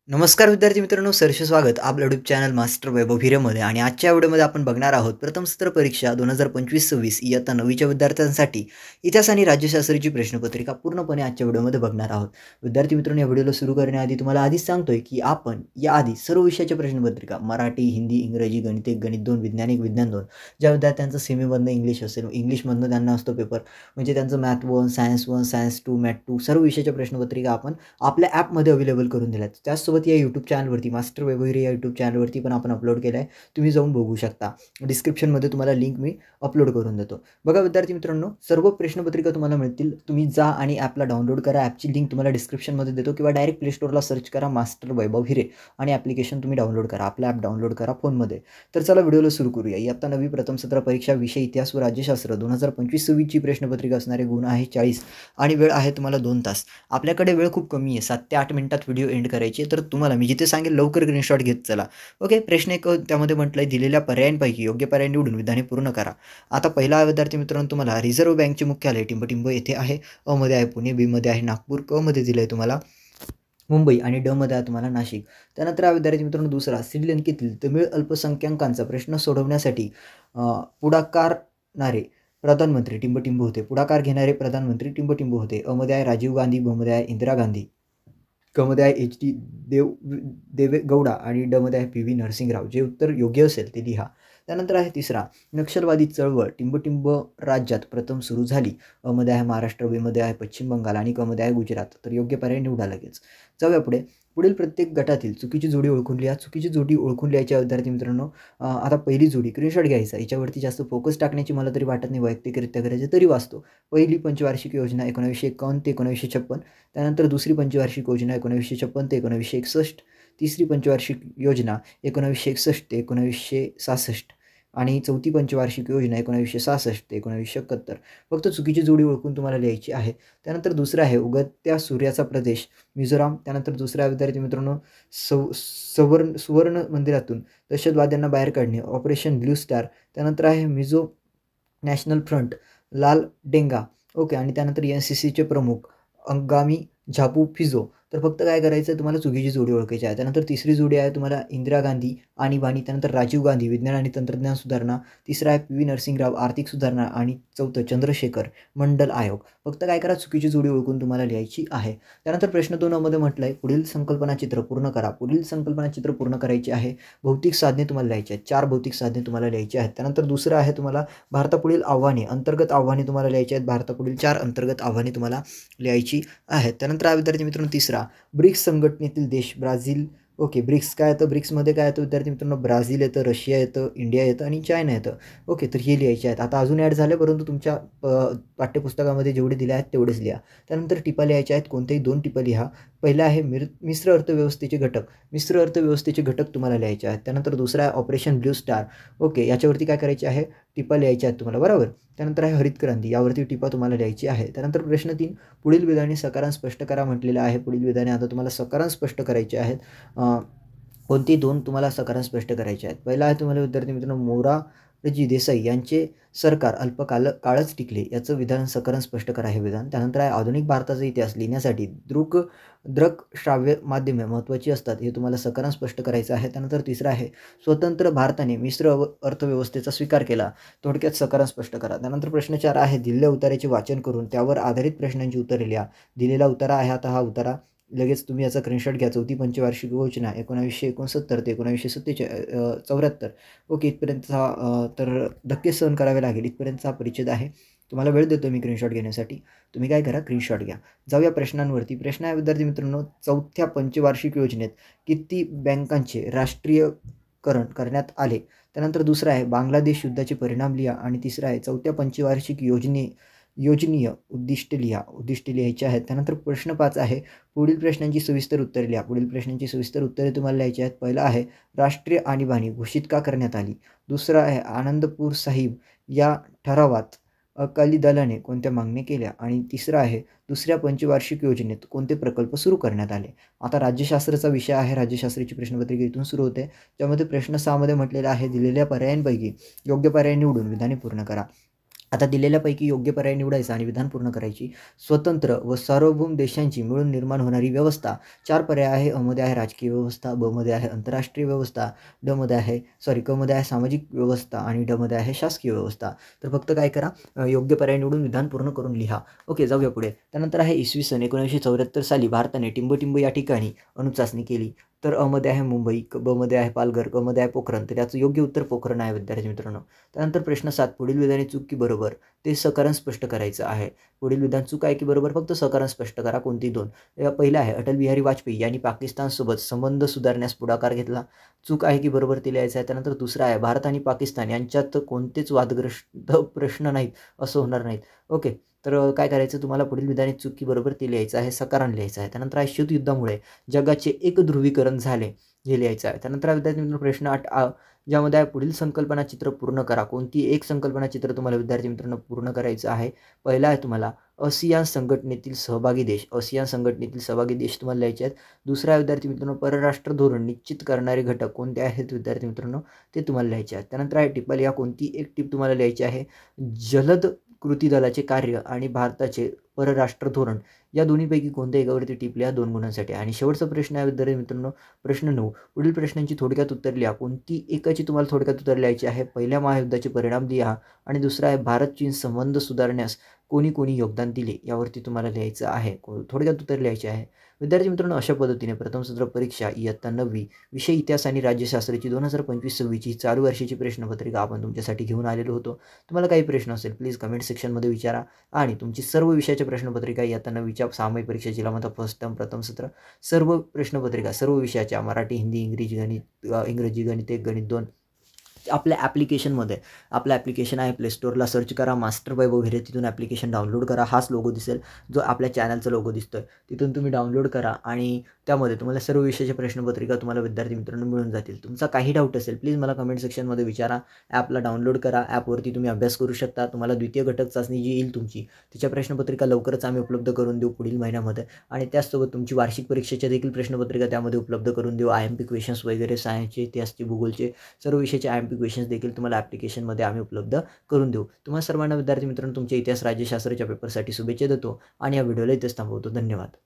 नमस्कार विद्यार्थी मित्रांनो, सहर्ष स्वागत आपलं यूट्यूब चॅनल मास्टर वैभव हिरेमध्ये. आणि आजच्या व्हिडिओमध्ये आपण बघणार आहोत प्रथम सत्र परीक्षा 2025-26 इयत्ता 9वीच्या विद्यार्थ्यांसाठी इतिहास आणि राज्यशास्त्राची प्रश्नपत्रिका पूर्णपणे आजच्या व्हिडिओमध्ये बघणार आहोत. विद्यार्थी मित्रांनो, या व्हिडिओला सुरू करण्याआधी तुम्हाला आधीच सांगतोय की आपण याआधी सर्व विषयाच्या प्रश्नपत्रिका मराठी, हिंदी, इंग्रजी, गणित 1, गणित 2, विज्ञान 1, विज्ञान 2 ज्या विद्यार्थ्यांचं सेमीमधनं इंग्लिश असेल, इंग्लिशमधनं त्यांना असतो पेपर, म्हणजे त्यांचं मॅथ 1, सायन्स 1, सायन्स 2, मॅथ 2 सर्व विषयाच्या प्रश्नपत्रिका आपण आपल्या ॲपमध्ये अवेलेबल करून दिल्यात. त्याचसोबत या यूट्यूब चॅनलवरती मास्टर वैभव हिरे या यूट्यूब चॅनलवरती पण आपण अपलोड केलं आहे. तुम्ही जाऊन बघू शकता. डिस्क्रिप्शनमध्ये तुम्हाला लिंक मी अपलोड करून देतो. बघा विद्यार्थी मित्रांनो, सर्व प्रश्नपत्रिका तुम्हाला मिळतील. तुम्ही जा आणि ॲपला डाउनलोड करा. ॲपची लिंक तुम्हाला डिस्क्रिप्शनमध्ये देतो किंवा डायरेक्ट प्ले स्टोअरला सर्च करा मास्टर वैभव हिरे आणि ॲप्लिकेशन तुम्ही डाउनलोड करा. आपलं ॲप डाउनलोड करा फोनमध्ये. तर चला व्हिडिओला सुरू करूया. इयत्ता 9वी प्रथम सत्र परीक्षा विषय इतिहास व राज्यशास्त्र 2025-26ची प्रश्नपत्रिका असणारे गुण आहे 40 आणि वेळ आहे तुम्हाला 2 तास. आपल्याकडे वेळ खूप कमी आहे, 7 ते 8 मिनिटात व्हिडिओ एंड करायची. तर तुम्हाला मी जिथे सांगेल लवकर स्क्रीनशॉट घेत चला. ओके. प्रश्न एक त्यामध्ये म्हटलं आहे, दिलेल्या पर्यायांपैकी योग्य पर्याय निवडून विधाने पूर्ण करा. आता पहिला विद्यार्थी मित्रांनो, तुम्हाला रिझर्व्ह बँकचे मुख्यालय टिंबटिंब येथे आहे. अ मध्ये आहे पुणे, बी मध्ये आहे नागपूर, क मध्ये दिलं आहे तुम्हाला मुंबई आणि ड मध्ये आहे तुम्हाला नाशिक. त्यानंतर विद्यार्थी मित्रांनो दुसरा, श्रीलंकेतील तमिळ अल्पसंख्याकांचा प्रश्न सोडवण्यासाठी पुढाकारणारे प्रधानमंत्री टिंबटिंब होते. पुढाकार घेणारे प्रधानमंत्री टिंबटिंब होते. अ मध्ये आहे राजीव गांधी, ब मध्ये आहे इंदिरा गांधी, क मध्ये आहे एच.डी. देवेगौडा आणि ड मध्ये आहे पी.व्ही. नरसिंहराव. जे उत्तर योग्य असेल ते लिहा. त्यानंतर आहे तिसरा, नक्षलवादी चळवळ टिंबटिंब राज्यात प्रथम सुरू झाली. अ मध्ये आहे महाराष्ट्र, बी मध्ये आहे पश्चिम बंगाल आणि क मध्ये आहे गुजरात. तर योग्य पर्याय निवडा लगेच. जाऊया पुढे. पुढील प्रत्येक गटातील चुकीची जोडी ओळखून लिहा. चुकीची जोडी ओळखून लिहायच्या विद्यार्थी मित्रांनो, आता पहिली जोडी स्क्रीनशॉट घ्यायचा. याच्यावरती जास्त फोकस टाकण्याची मला तरी वाटत नाही, वैयक्तिकरित्या करायची तरी वाचतो. पहिली पंचवार्षिक योजना 1951 ते 1956. त्यानंतर दुसरी पंचवार्षिक योजना 1956 ते 1961. तिसरी पंचवार्षिक योजना 1961 ते 1966 आणि चौथी पंचवार्षिक योजना 1966 ते 1971. फक्त चुकीची जोडी ओळखून तुम्हाला लिहायची आहे. त्यानंतर दुसरं आहे उगत्या सूर्याचा प्रदेश मिझोराम. त्यानंतर दुसऱ्या विद्यार्थी मित्रांनो, सुवर्ण मंदिरातून दहशतवाद्यांना बाहेर काढणे ऑपरेशन ब्ल्यू स्टार. त्यानंतर आहे मिझो नॅशनल फ्रंट लाल डेंगा. ओके. आणि त्यानंतर NCCचे प्रमुख अंगामी झापू फिजो. तर फक्त काय करायचं आहे, तुम्हाला चुकीची जोडी ओळखायची आहे. त्यानंतर तिसरी जोडी आहे तुम्हाला इंदिरा गांधी आणीबाणी. त्यानंतर राजीव गांधी विज्ञान आणि तंत्रज्ञान सुधारणा. तिसरा आहे पी.व्ही. नरसिंहराव आर्थिक सुधारणा आणि चौथं चंद्रशेखर मंडल आयोग. फक्त काय करा, चुकीची जोडी ओळखून तुम्हाला लिहायची आहे. त्यानंतर प्रश्न 2 मध्ये म्हटलं आहे, पुढील संकल्पनाचित्र पूर्ण करा. पुढील संकल्पनाचित्र पूर्ण करायचे आहे. भौतिक साधने तुम्हाला लिहायची आहेत. 4 भौतिक साधने तुम्हाला लिहायची आहेत. त्यानंतर दुसरं आहे तुम्हाला भारतापुढील आव्हाने, अंतर्गत आव्हाने तुम्हाला लिहायची आहेत. भारतापुढील 4 अंतर्गत आव्हाने तुम्हाला लिहायची आहेत. त्यानंतर विद्यार्थी मित्रांनो तिसरा, ब्रिक्स संघटनेतील देश ब्राझील. ओके. ब्रिक्स काय येतं, ब्रिक्समध्ये काय येतं विद्यार्थी मित्रांनो, ब्राझील येतं, रशिया येतं, इंडिया येतं आणि चायना येतं. ओके. तर हे लिहायचे आहेत. आता अजून ॲड झाले, परंतु तुमच्या पाठ्यपुस्तकामध्ये जेवढे दिले आहेत तेवढेच लिहा. त्यानंतर टिपा लिहायच्या आहेत. कोणत्याही 2 टिपा लिहा. पहिला आहे मिश्र अर्थव्यवस्थेचे घटक. मिश्र अर्थव्यवस्थेचे घटक तुम्हाला लिहायचे आहेत. त्यानंतर दुसरा आहे ऑपरेशन ब्ल्यू स्टार. ओके. याच्यावरती काय करायचे आहे, टिपा लिहायच्या आहेत तुम्हाला, बरोबर. त्यानंतर आहे हरित क्रांती. यावरती टिपा तुम्हाला लिहायची आहे. त्यानंतर प्रश्न 3, पुढील विधाने सकारांत स्पष्ट करा म्हटलेलं आहे. पुढील विधाने आता तुम्हाला सकारांत स्पष्ट करायचे आहेत. कोणती 2 तुम्हाला सकारांत स्पष्ट करायचे आहेत. पहिला आहे तुम्हाला विद्यार्थी मित्रांनो, मोरारजी देसाई यांचे सरकार काळच टिकले. याचं विधान सकारांत स्पष्ट करा हे विधान. त्यानंतर आहे आधुनिक भारताचा इतिहास लिहिण्यासाठी दृक श्राव्य माध्यमे महत्त्वाची असतात. हे तुम्हाला सकारांत स्पष्ट करायचं आहे. त्यानंतर तिसरं आहे, स्वतंत्र भारताने मिश्र अर्थव्यवस्थेचा स्वीकार केला. थोडक्यात सकारांत स्पष्ट करा. त्यानंतर प्रश्न 4 आहे, दिलेल्या उताऱ्याचे वाचन करून त्यावर आधारित प्रश्नांची उत्तरे लिहा. दिलेला उतारा आहे. आता हा उतारा लगेच तुम्ही याचा स्क्रीनशॉट घ्या. चौथी पंचवार्षिक योजना 1969 ते 1974. ओके. इथपर्यंतचा तर धक्के सहन करावे लागेल. इथपर्यंतचा हा परिच्छेद आहे. तुम्हाला वेळ देतो मी स्क्रीनशॉट घेण्यासाठी. तुम्ही काय करा, स्क्रीनशॉट घ्या. जाऊया प्रश्नांवरती. प्रश्न आहे विद्यार्थी मित्रांनो, चौथ्या पंचवार्षिक योजनेत किती बँकांचे राष्ट्रीयकरण करण्यात आले. त्यानंतर दुसरं आहे बांगलादेश युद्धाचे परिणाम लिहा. आणि तिसरं आहे चौथ्या पंचवार्षिक योजनीय उद्दिष्टे लिहा. उद्दिष्टे लिहायची आहेत. त्यानंतर प्रश्न 5 आहे, पुढील प्रश्नांची सविस्तर उत्तरे लिहा. पुढील प्रश्नांची सविस्तर उत्तरे तुम्हाला लिहायची आहेत. पहिला आहे, राष्ट्रीय आणीबाणी घोषित का करण्यात आली. दुसरा आहे, आनंदपूर साहिब या ठरावात अकाली दलाने कोणत्या मागण्या केल्या. आणि तिसरा आहे, दुसऱ्या पंचवार्षिक योजनेत कोणते प्रकल्प सुरू करण्यात आले. आता राज्यशास्त्राचा विषय आहे. राज्यशास्त्राची प्रश्नपत्रिका इथून सुरू होते. त्यामध्ये प्रश्न 6 मध्ये म्हटलेलं आहे, दिलेल्या पर्यायांपैकी योग्य पर्याय निवडून विधाने पूर्ण करा. आता दिलेल्यापैकी योग्य पर्याय निवडायचा आणि विधान पूर्ण करायची. स्वतंत्र व सार्वभौम देशांची मिळून निर्माण होणारी व्यवस्था. 4 पर्याय आहे. मध्ये आहे राजकीय व्यवस्था, मध्ये आहे आंतरराष्ट्रीय व्यवस्था, मध्ये आहे मध्ये आहे सामाजिक व्यवस्था आणि मध्ये आहे शासकीय व्यवस्था. तर फक्त काय करा, योग्य पर्याय निवडून विधान पूर्ण करून लिहा. ओके, जाऊया पुढे. त्यानंतर आहे इसवी सन 1974 साली भारताने टिंबटिंब या ठिकाणी अणुचाचणी केली. तर मध्ये आहे मुंबई, मध्ये आहे पालघर, मध्ये आहे पोखरण. तर याचं योग्य उत्तर पोखरण आहे विद्यार्थी मित्रांनो. त्यानंतर प्रश्न 7, पुढील विधाने चूक की बरोबर ते सकारण स्पष्ट करायचं आहे. पुढील विधान चूक आहे की बरोबर, फक्त सकारण स्पष्ट करा. कोणती 2? पहिलं आहे अटल बिहारी वाजपेयी यांनी पाकिस्तानसोबत संबंध सुधारण्यास पुढाकार घेतला. चूक आहे की बरोबर ते लिहायचं आहे. त्यानंतर दुसरा आहे भारत आणि पाकिस्तान यांच्यात कोणतेच वादग्रस्त प्रश्न नाहीत, असं होणार नाहीत. ओके, तर काय करायचं तुम्हाला, पुढील विधाने चूक की बरोबर ते लिहायचं आहे, सकारण लिहायचं आहे. त्यानंतर आहे शीतयुद्धामुळे जगाचे एकध्रुवीकरण झाले, हे लिहायचं आहे. त्यानंतर विद्यार्थी मित्रांनो प्रश्न 8 ज्यामध्ये आहे पुढील संकल्पना चित्र पूर्ण करा. कोणती एक संकल्पना चित्र तुम्हाला विद्यार्थी मित्रांनो पूर्ण करायचं आहे. पहिला आहे तुम्हाला आसियान संघटनेतील सहभागी देश. आसियान संघटनेतील सहभागी देश तुम्हाला लिहायचे आहेत. दुसरा आहे विद्यार्थी मित्रांनो परराष्ट्र धोरण निश्चित करणारे घटक कोणते आहेत विद्यार्थी मित्रांनो, ते तुम्हाला लिहायचे आहेत. त्यानंतर आहे टिपल, या कोणती एक टिप तुम्हाला लिहायची आहे. जलद कृती दलाचे कार्य आणि भारताचे परराष्ट्र धोरण या दोन्हीपैकी कोणत्या एकावरती टिप लिहा 2 गुणांसाठी. आणि शेवटचा प्रश्न आहे विद्यार्थी मित्रांनो प्रश्न 9, पुढील प्रश्नांची थोडक्यात उत्तर लिहा. कोणती एकाची तुम्हाला थोडक्यात उत्तर लिहायची आहे. पहिल्या महायुद्धाचे परिणाम लिहा आणि दुसरा आहे भारत चीन संबंध सुधारण्यास कोणी कोणी योगदान दिले, यावरती तुम्हाला लिहायचं आहे. थोडक्यात उत्तर लिहायचे आहे. विद्यार्थी मित्रांनो अशा पद्धतीने प्रथम सत्र परीक्षा इयत्ता 9वी विषय इतिहास आणि राज्यशास्त्राची 2025-26 चालू वर्षाची प्रश्नपत्रिका आपण तुमच्यासाठी घेऊन आलेलो होतो. तुम्हाला काही प्रश्न असेल प्लीज कमेंट सेक्शनमध्ये विचारा आणि तुमची सर्व विषयाच्या प्रश्नपत्रिका इयत्ता 9वीच्या सामायिक परीक्षा जिल्हा मधला फर्स्ट टर्म प्रथम सत्र सर्व प्रश्नपत्रिका सर्व विषयाच्या मराठी, हिंदी, इंग्रजी गणित 1, गणित 2 आपल्या ॲप्लिकेशनमध्ये, आपलं ॲप्लिकेशन आहे प्ले स्टोअरला सर्च करा मास्टर वैभव हिरे, तिथून ॲप्लिकेशन डाउनलोड करा. हाच लोगो दिसेल जो आपल्या चॅनलचा लोगो दिसतोय, तिथून तुम्ही डाउनलोड करा आणि त्यामध्ये तुम्हाला सर्व विषयाच्या प्रश्नपत्रिका तुम्हाला विद्यार्थी मित्रांनो मिळून जातील. तुमचा काही डाऊट असेल प्लीज मला कमेंट सेक्शनमध्ये विचारा. ॲपला डाउनलोड करा, ॲपवरती तुम्ही अभ्यास करू शकता. तुम्हाला द्वितीय घटक चाचणी जी येईल तुमची तिच्या प्रश्नपत्रिका लवकरच आम्ही उपलब्ध करून देऊ पुढील महिन्यामध्ये आणि त्याचसोबत तुमची वार्षिक परीक्षेच्या देखील प्रश्नपत्रिका त्यामध्ये उपलब्ध करून देऊ. IMP क्वेश्चन्स वगैरे सायन्सचे, इतिहासचे, भूगोलचे सर्व विषयाचे IMP क्वेश्चन्स देखील तुम्हाला ॲप्लिकेशनमध्ये आम्ही उपलब्ध करून देऊ. तुम्हाला सर्वांना विद्यार्थी मित्रांनो तुमच्या इतिहास राज्यशास्त्राच्या पेपरसाठी शुभेच्छा देतो आणि या व्हिडिओला इथेच थांबवतो. धन्यवाद.